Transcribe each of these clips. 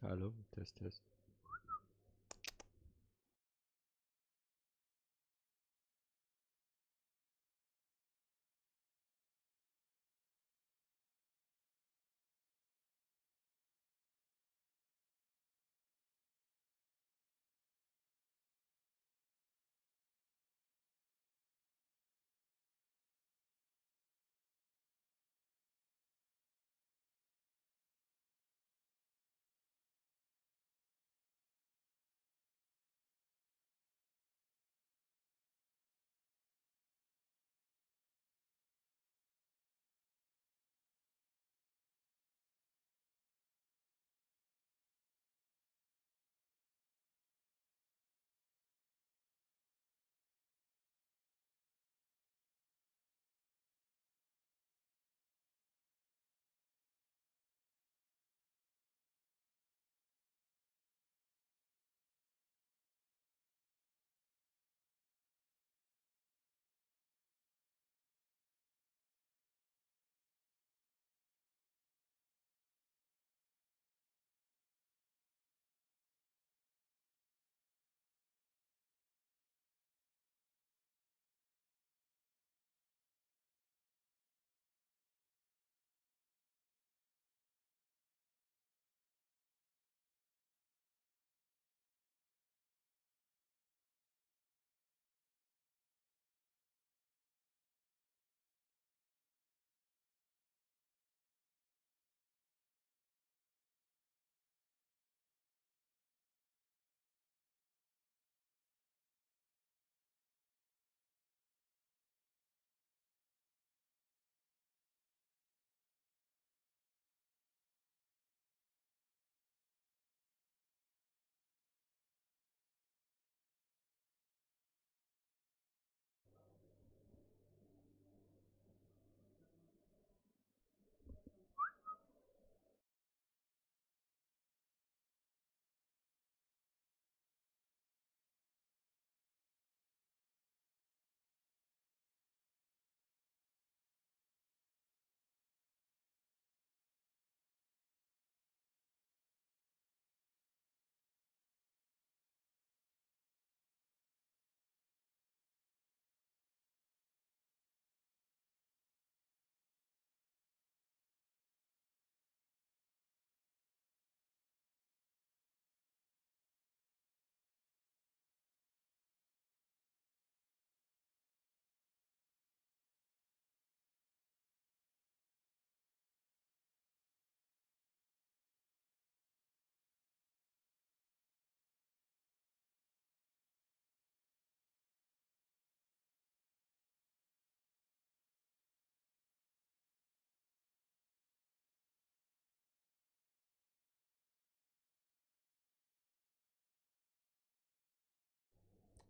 Hallo, Test, Test.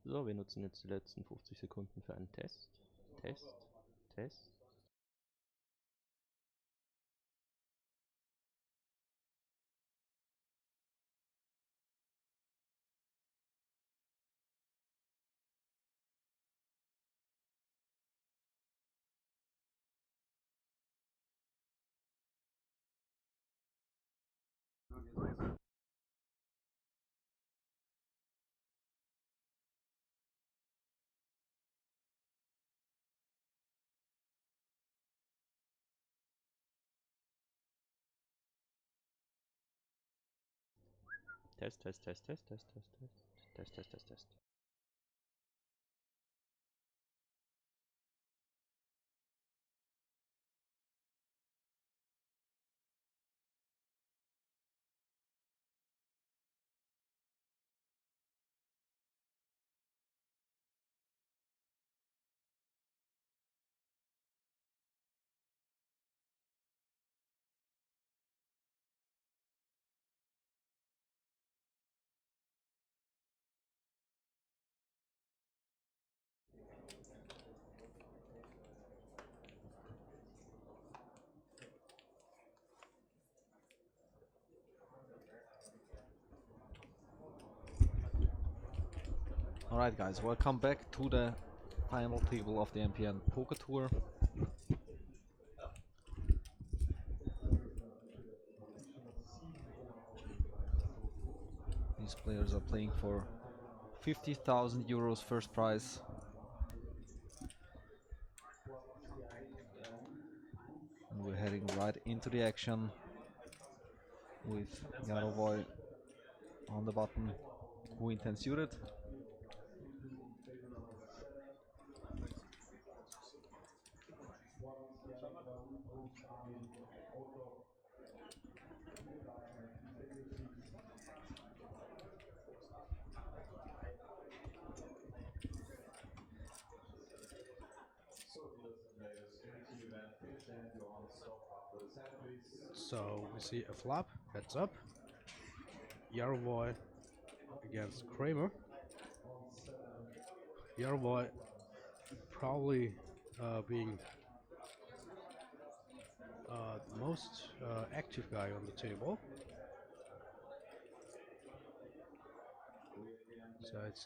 So, wir nutzen jetzt die letzten 50 Sekunden für einen Test. Test, Test. Test, Test, Test, Test, Test, Test, Test, Test, Test, Test, Test. Alright guys, welcome back to the final table of the MPN Poker Tour. These players are playing for 50,000 euros first prize. And we're heading right into the action with Yarovoy on the button, queen 10 suited. So we see a flop, heads up. Yarovoy against Kramer. Yarovoy probably being the most active guy on the table. Besides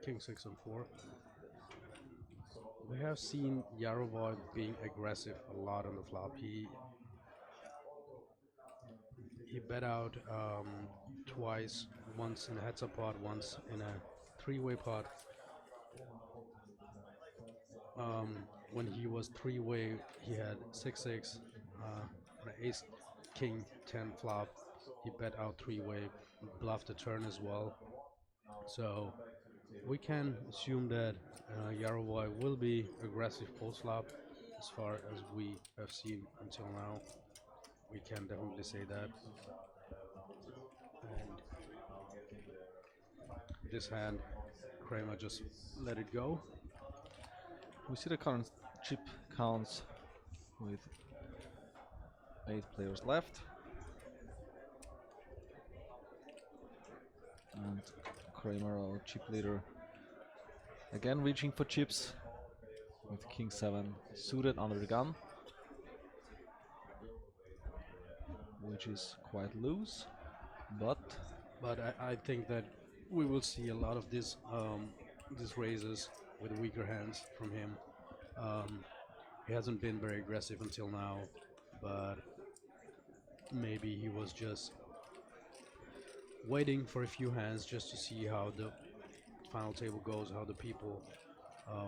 King 6 and 4. We have seen Yarovoy being aggressive a lot on the flop. He bet out twice, once in a heads up pot, once in a three-way pot. When he was three-way, he had 6-6, an ace king 10 flop. He bet out three-way, bluffed the turn as well. So we can assume that Yarovoy will be aggressive post-flop as far as we have seen until now. We can definitely say that. And this hand, Kramer just let it go. We see the current chip counts with 8 players left. And Kramer, our chip leader, again reaching for chips with King 7 suited under the gun, which is quite loose, but I think that we will see a lot of these raises with weaker hands from him. He hasn't been very aggressive until now, but maybe he was just waiting for a few hands just to see how the final table goes, how the people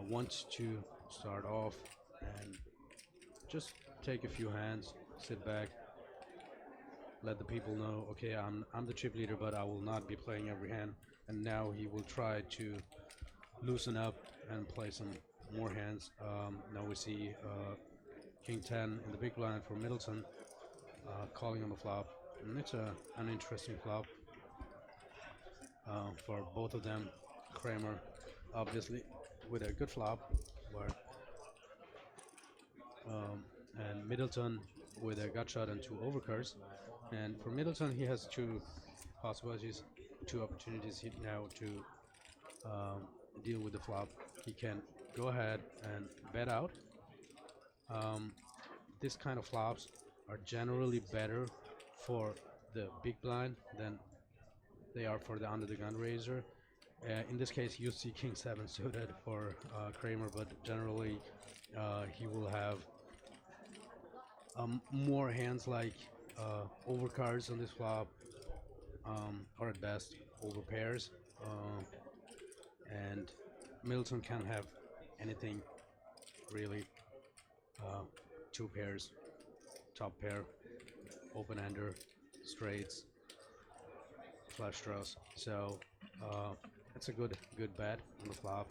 want to start off, and just take a few hands, sit back, let the people know, okay, I'm the chip leader, but I will not be playing every hand. And now he will try to loosen up and play some more hands. Now we see King 10 in the big blind for Middleton, calling on the flop. And it's an interesting flop for both of them. Kramer, obviously, with a good flop, where and Middleton with a gut shot and 2 overcards. And for Middleton, he has 2 possibilities, 2 opportunities now to deal with the flop. He can go ahead and bet out. This kind of flops are generally better for the big blind than they are for the under the gun raiser. In this case, you see King 7 suited for Kramer, but generally he will have more hands like overcards on this flop, or at best over pairs, and Middleton can have anything really. 2 pairs, top pair, open-ender, straights, flush draws. So it's a good bet on the flop,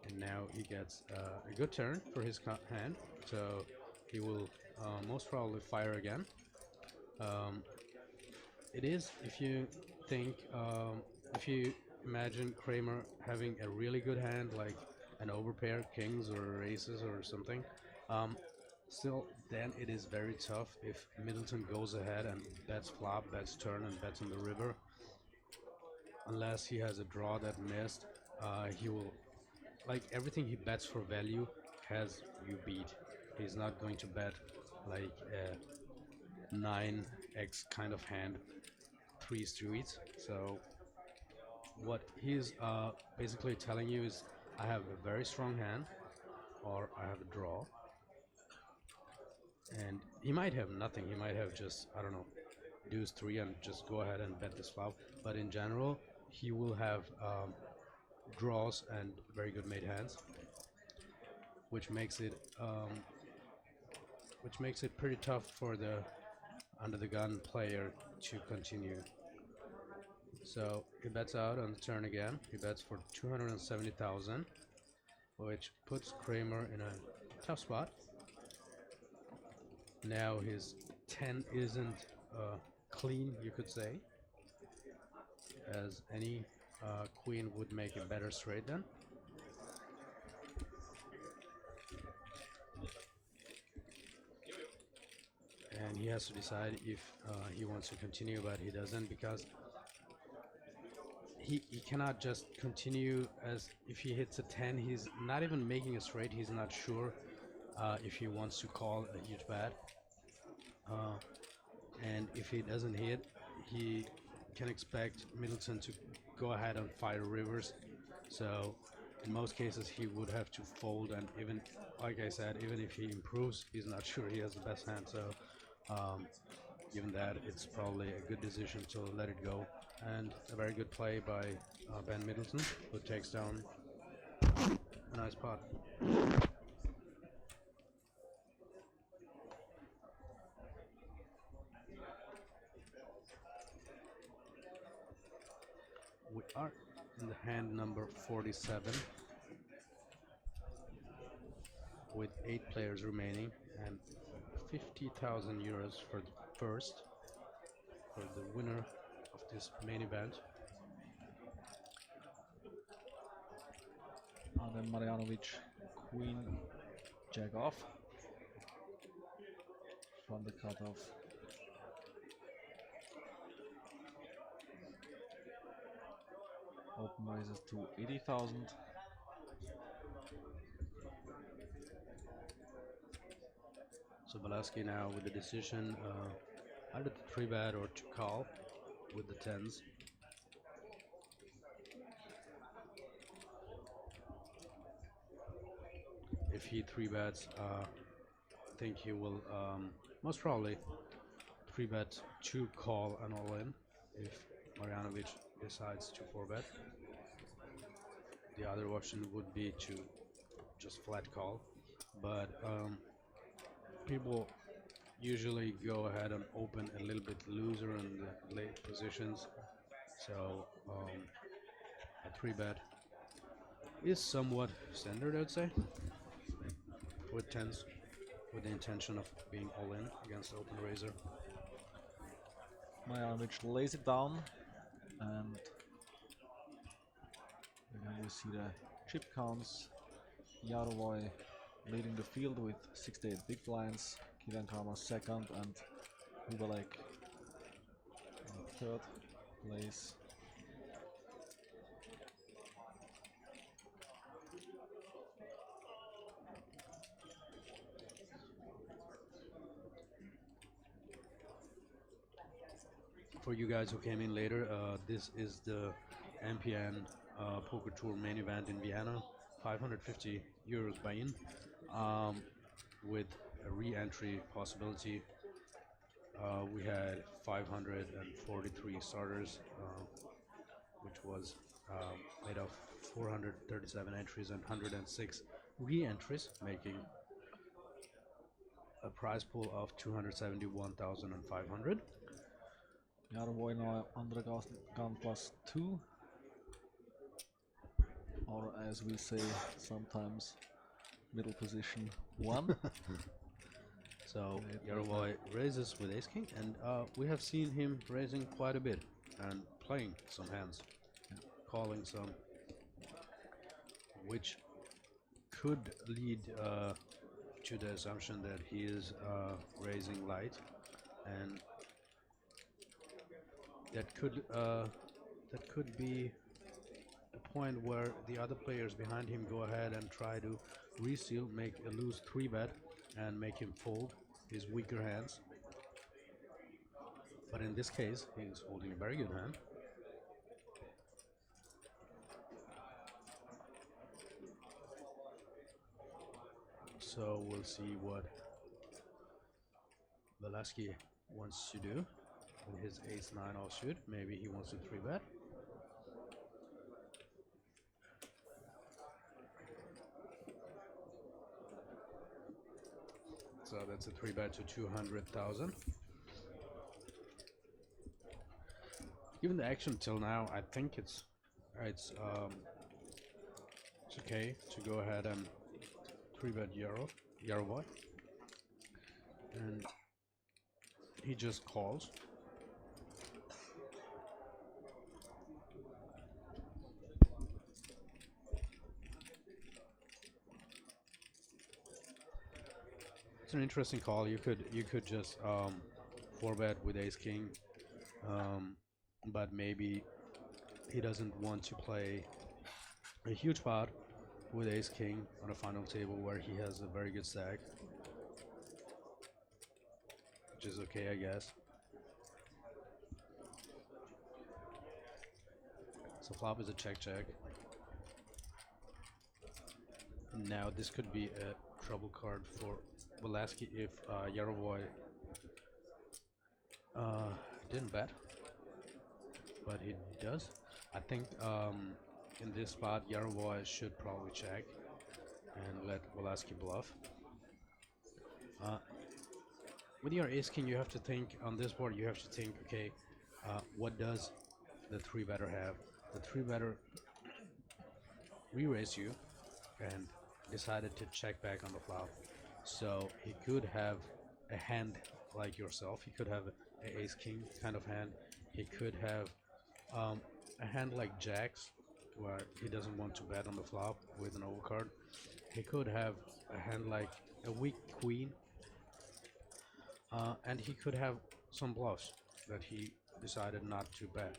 and now he gets a good turn for his hand. So he will most probably fire again. It is, if you think, if you imagine Kramer having a really good hand, like an overpair, kings or aces or something, still, then it is very tough if Middleton goes ahead and bets flop, bets turn, and bets on the river. Unless he has a draw that missed, he will, like everything he bets for value has you beat. He's not going to bet like a 9x kind of hand, 3 streets. So what he's basically telling you is, I have a very strong hand, or I have a draw. And he might have nothing. He might have just, I don't know, deuce 3 and just go ahead and bet this flop. But in general, he will have draws and very good made hands, which makes it pretty tough for the under the gun player to continue. So he bets out on the turn again. He bets for 270,000, which puts Kramer in a tough spot. Now his 10 isn't clean, you could say, as any queen would make a better straight then. And he has to decide if he wants to continue, but he doesn't, because he cannot just continue, as if he hits a 10, he's not even making a straight, he's not sure if he wants to call a huge bet. And if he doesn't hit, he can expect Middleton to go ahead and fire rivers. So in most cases he would have to fold, and even, like I said, even if he improves, he's not sure he has the best hand. So given that, it's probably a good decision to let it go. And a very good play by Ben Middleton, who takes down a nice pot. We are in the hand number 47 with 8 players remaining and 50,000 euros for the first, for the winner of this main event. And then Marjanovic, queen, jack off from the cutoff. Open raises to 80,000. So Balaski now with the decision either to 3-bet or to call with the 10s. If he 3-bets, I think he will most probably 3-bet to call and all in if Marjanovic decides to 4-bet. The other option would be to just flat call, but people usually go ahead and open a little bit looser in the late positions, so a 3-bet is somewhat standard, I'd say, with 10s, with the intention of being all in against the open raiser. Marjanovic lays it down, and then we see the chip counts. Yarovoy leading the field with 68 big blinds, Kivan Karma second, and Hubalek in third place. For you guys who came in later, this is the MPN Poker Tour main event in Vienna, 550 euros buy-in, with a re-entry possibility. We had 543 starters, which was made of 437 entries and 106 re-entries, making a prize pool of 271,500. Yarovoy now under gun plus 2, or as we say sometimes, middle position 1. So Yarovoy raises with ace king, and we have seen him raising quite a bit and playing some hands, calling some, which could lead to the assumption that he is raising light, and that could be a point where the other players behind him go ahead and try to reseal, make a loose 3-bet, and make him fold his weaker hands. But in this case, he's holding a very good hand. So we'll see what Velasquez wants to do. with his ace-9 offsuit. Maybe he wants to 3-bet. So that's a 3-bet to 200,000. Given the action till now, I think it's okay to go ahead and 3-bet Yarovoy, and he just calls. It's an interesting call. You could just 4-bet with ace king, but maybe he doesn't want to play a huge pot with ace king on a final table where he has a very good stack, which is okay, I guess. So flop is a check. Now this could be a trouble card for Velasquez if Yarovoy didn't bet, but he does. I think in this spot Yarovoy should probably check and let Velasquez bluff. With your ace king, you have to think on this board. You have to think, okay, what does the 3-better have? The 3-better re-raised you and decided to check back on the flop. So he could have a hand like yourself. He could have an ace king kind of hand. He could have a hand like jacks, where he doesn't want to bet on the flop with an overcard. He could have a hand like a weak queen, and he could have some bluffs that he decided not to bet.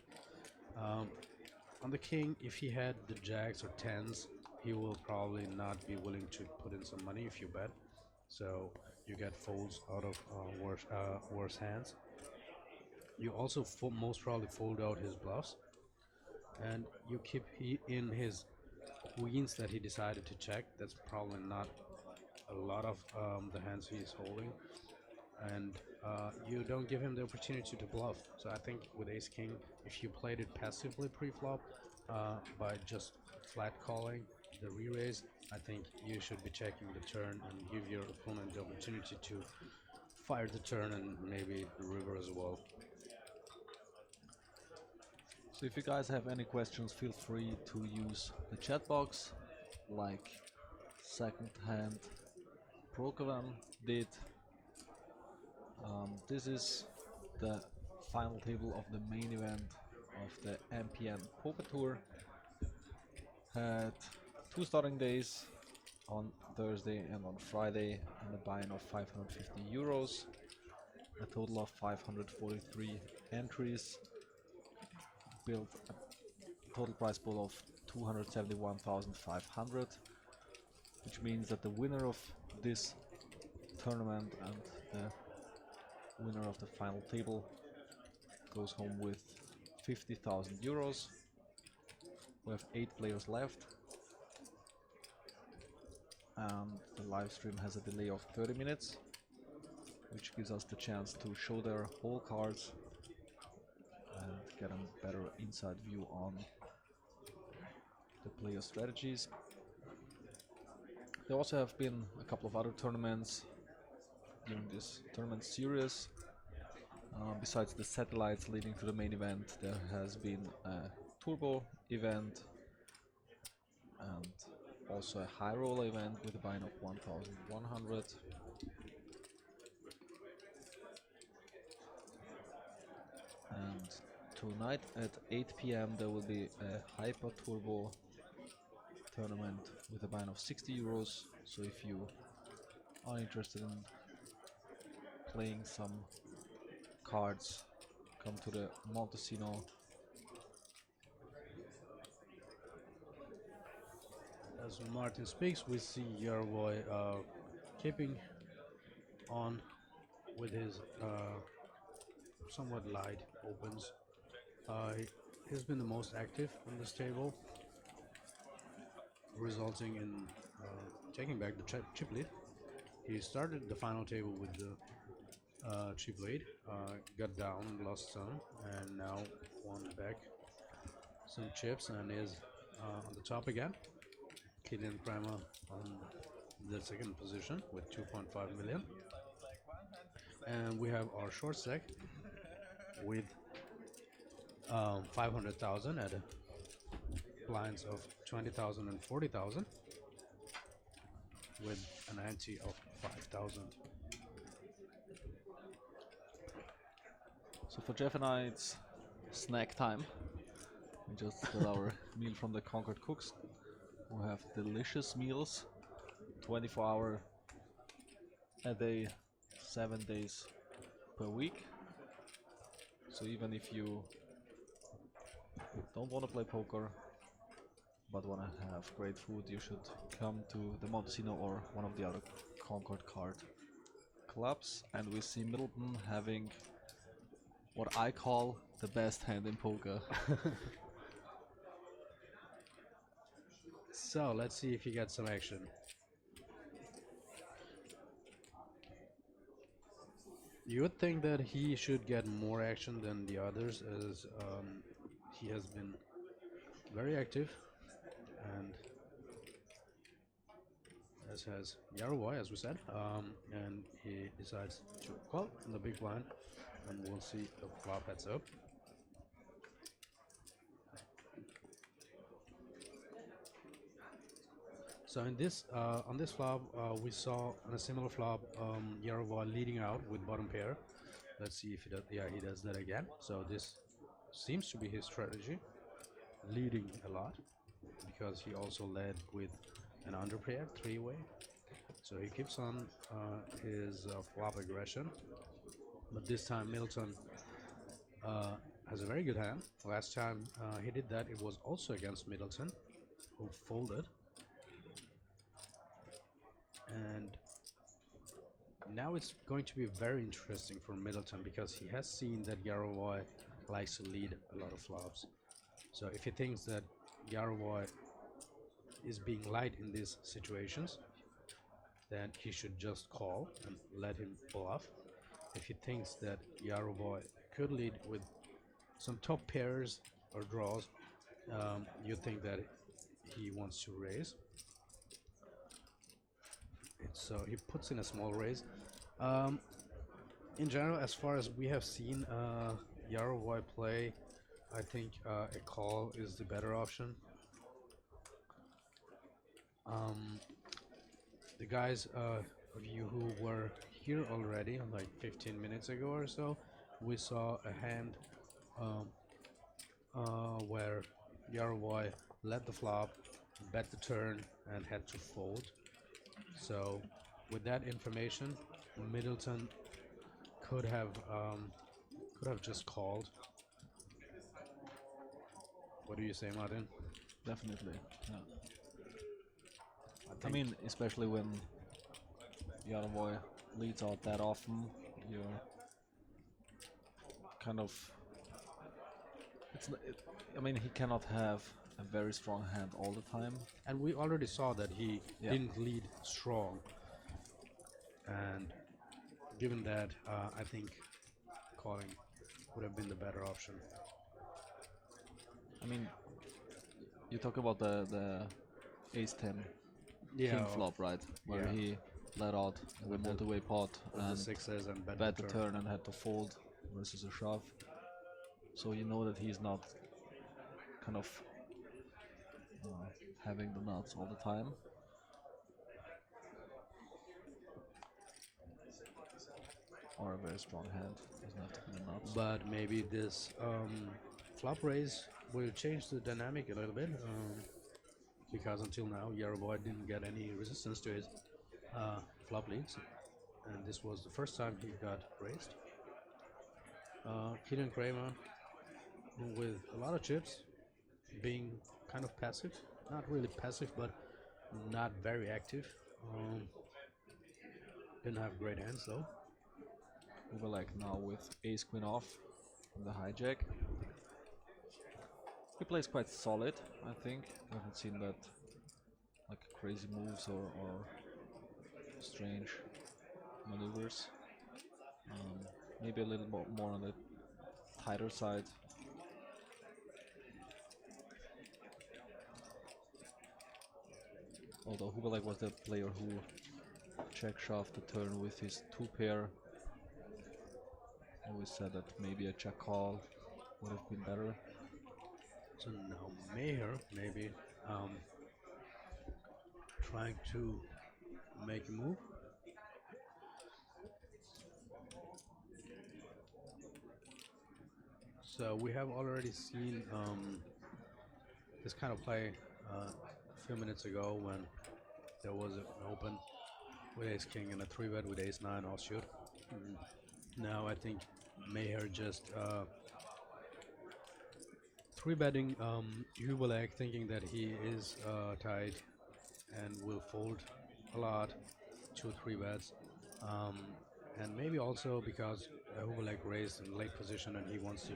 On the king, if he had the jacks or tens, he will probably not be willing to put in some money if you bet. So you get folds out of worse hands. You also most probably fold out his bluffs, and you keep in his queens that he decided to check. That's probably not a lot of the hands he's holding, and you don't give him the opportunity to bluff. So I think with ace king, if you played it passively pre-flop by just flat calling the re-raise, I think you should be checking the turn and give your opponent the opportunity to fire the turn and maybe the river as well. So if you guys have any questions, feel free to use the chat box, like second hand Prokovan did. This is the final table of the main event of the MPN Poker Tour. Had 2 starting days on Thursday and on Friday, and a buy-in of 550 euros, a total of 543 entries, built a total prize pool of 271,500, which means that the winner of this tournament and the winner of the final table goes home with 50,000 euros. We have 8 players left, and the live stream has a delay of 30 minutes, which gives us the chance to show their whole cards and get a better inside view on the player strategies. There also have been a couple of other tournaments during this tournament series. Besides the satellites leading to the main event, there has been a turbo event and also a high roller event with a buy-in of 1,100. And tonight at 8 p.m. there will be a hyper turbo tournament with a buy-in of 60 euros. So if you are interested in playing some cards, come to the Montesino. As Martin speaks, we see Yarovoy keeping on with his somewhat light opens. He's been the most active on this table, resulting in taking back the chip lead. He started the final table with the cheap lead, got down, lost some, and now won back some chips and is on the top again. Killian Kramer on the second position with 2.5 million. And we have our short stack with 500,000 at blinds of 20,000 and 40,000 with an ante of 5,000. So for Jeff and I, it's snack time. We just got our meal from the Concord Cooks, who have delicious meals, 24-hour a day, 7 days per week. So even if you don't want to play poker but want to have great food, you should come to the Montesino or one of the other Concord card clubs. And we see Middleton having what I call the best hand in poker. So let's see if he gets some action. You would think that he should get more action than the others, as he has been very active, and as has Yarovoy, as we said, and he decides to call in the big blind, and we'll see if flop heads up. So in this on this flop, we saw on a similar flop Yarovoy leading out with bottom pair. Let's see if he does. Yeah, he does that again. So this seems to be his strategy, leading a lot, because he also led with an under pair, three-way. So he keeps on his flop aggression, but this time Middleton has a very good hand. Last time he did that, it was also against Middleton, who folded. And now it's going to be very interesting for Middleton, because he has seen that Yarovoy likes to lead a lot of flops. So if he thinks that Yarovoy is being light in these situations, then he should just call and let him bluff. If he thinks that Yarovoy could lead with some top pairs or draws, you think that he wants to raise. So he puts in a small raise. In general, as far as we have seen Yarovoy play, I think a call is the better option. The guys of you who were here already, like 15 minutes ago or so, we saw a hand where Yarovoy led the flop, bet the turn, and had to fold. So with that information, Middleton could have just called. What do you say, Martin? Definitely, yeah. I mean, especially when Yarovoy leads out that often, you're kind of... I mean, he cannot have a very strong hand all the time. And we already saw that he didn't lead strong. And given that, I think calling would have been the better option. I mean, you talk about the ace-10 king flop, right? Where he let out the multi-way pot and the sixes and bet the turn and had to fold versus a shove. So you know that he's not kind of having the nuts all the time. Or a very strong hand, doesn't have to be the nuts. But maybe this flop raise will change the dynamic a little bit, because until now Yarovoy didn't get any resistance to his flop leads, and this was the first time he got raised. Killian Kramer with a lot of chips, being kind of passive, not really passive, but not very active. Didn't have great hands though. We were like now with ace queen off from the hijack. He plays quite solid, I think. I haven't seen that like crazy moves or strange maneuvers. Maybe a little more on the tighter side. Although Hubelek was the player who check shoved the turn with his 2-pair. Always said that maybe a check call would have been better. So now Mayer maybe trying to make a move. So we have already seen this kind of play a few minutes ago when there was an open with ace king and a 3-bet with ace 9 offsuit. Now I think Mayer just 3-betting Hubelek, thinking that he is tied and will fold a lot, 2-3 bets, and maybe also because Hubelek raised in late position and he wants to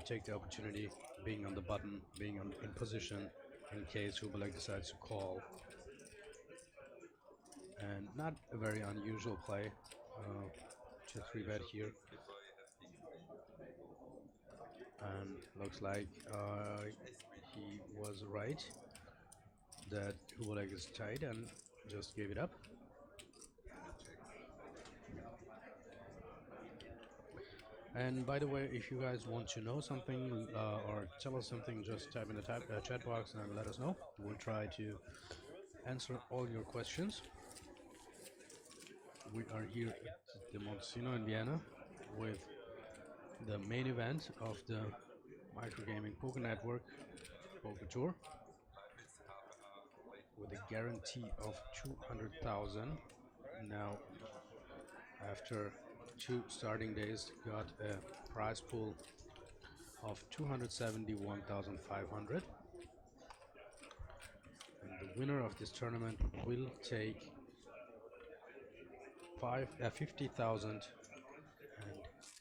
take the opportunity, being on the button, being in position in case Hubelek decides to call. And not a very unusual play to 3-bet here. And looks like he was right that Hubelek is tight and just gave it up. And by the way, if you guys want to know something or tell us something, just type in the chat box and let us know. We'll try to answer all your questions. We are here at the Montesino in Vienna with the main event of the Microgaming Poker Network Poker Tour with a guarantee of 200,000. Now, after 2 starting days, got a prize pool of 271,500, and the winner of this tournament will take 50,000 and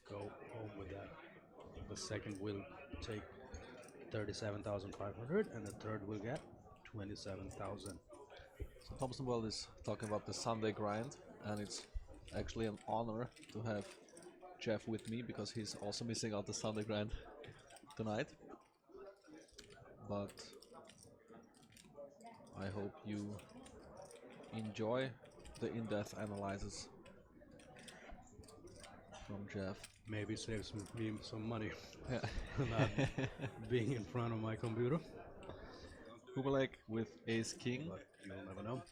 go home with that. The second will take 37,500 and the third will get 27,000. So Thompson World is talking about the Sunday grind, and it's actually an honor to have Jeff with me because he's also missing out the Sunday grind tonight. But I hope you enjoy the in-depth analysis from Jeff. Maybe saves me some money. Yeah. Not being in front of my computer. Hubelek with ace king. But you'll never know.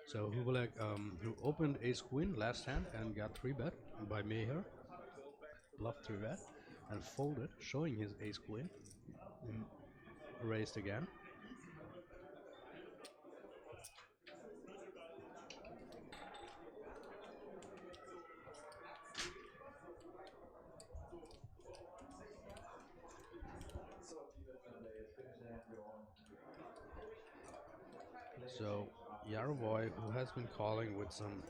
So Hubelek, who opened ace queen last hand and got 3-bet by Mayer, bluffed 3-bet and folded, showing his ace queen, raised again. So Yarovoy, who has been calling with some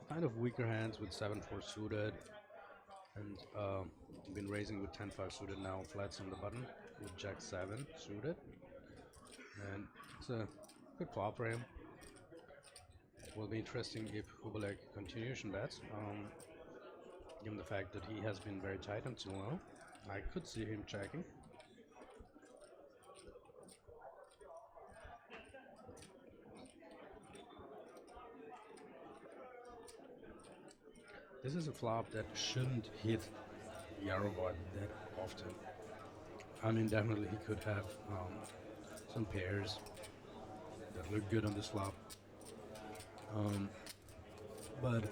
kind of weaker hands with 7-4 suited and been raising with 10-5 suited, now flats on the button with Jack-7 suited, and it's a good flop for him. It will be interesting if Hubelek continuation bets, given the fact that he has been very tight until now. I could see him checking. This is a flop that shouldn't hit Yarovoy that often. I mean, definitely he could have some pairs that look good on this flop. But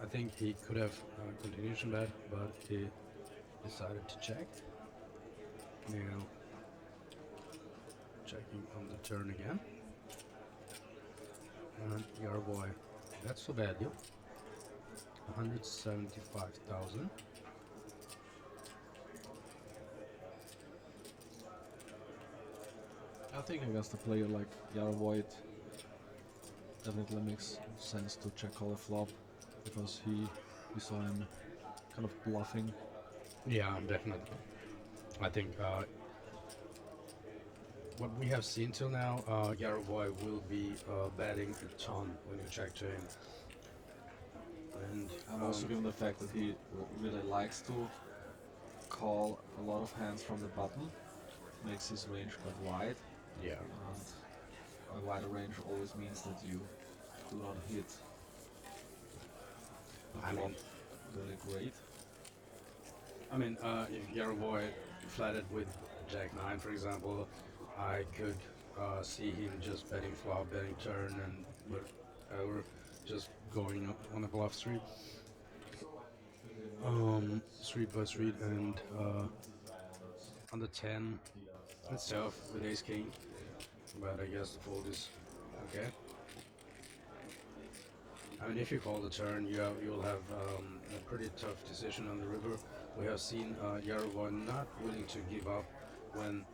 I think he could have continuation bet, but he decided to check. Now checking on the turn again. And Yarovoy, that's the value, 175,000. I think against a player like Yarovoy, it definitely makes sense to check call a flop because we saw him kind of bluffing. Yeah, definitely. I think what we have seen till now, Yarovoy will be betting a ton when you check to him. Also, given the fact that he really likes to call a lot of hands from the button, makes his range quite wide. Yeah. And a wider range always means that you do not hit the I flop mean, really great. I mean, if Yarovoy flatted with Jack 9, for example, I could see him just betting flop, betting turn, and whatever, just going on a bluff street. Street by street, and on the 10, it's tough with ace king, but I guess the fold is okay. I mean, if you call the turn, you'll have a pretty tough decision on the river. We have seen Yarovoy not willing to give up when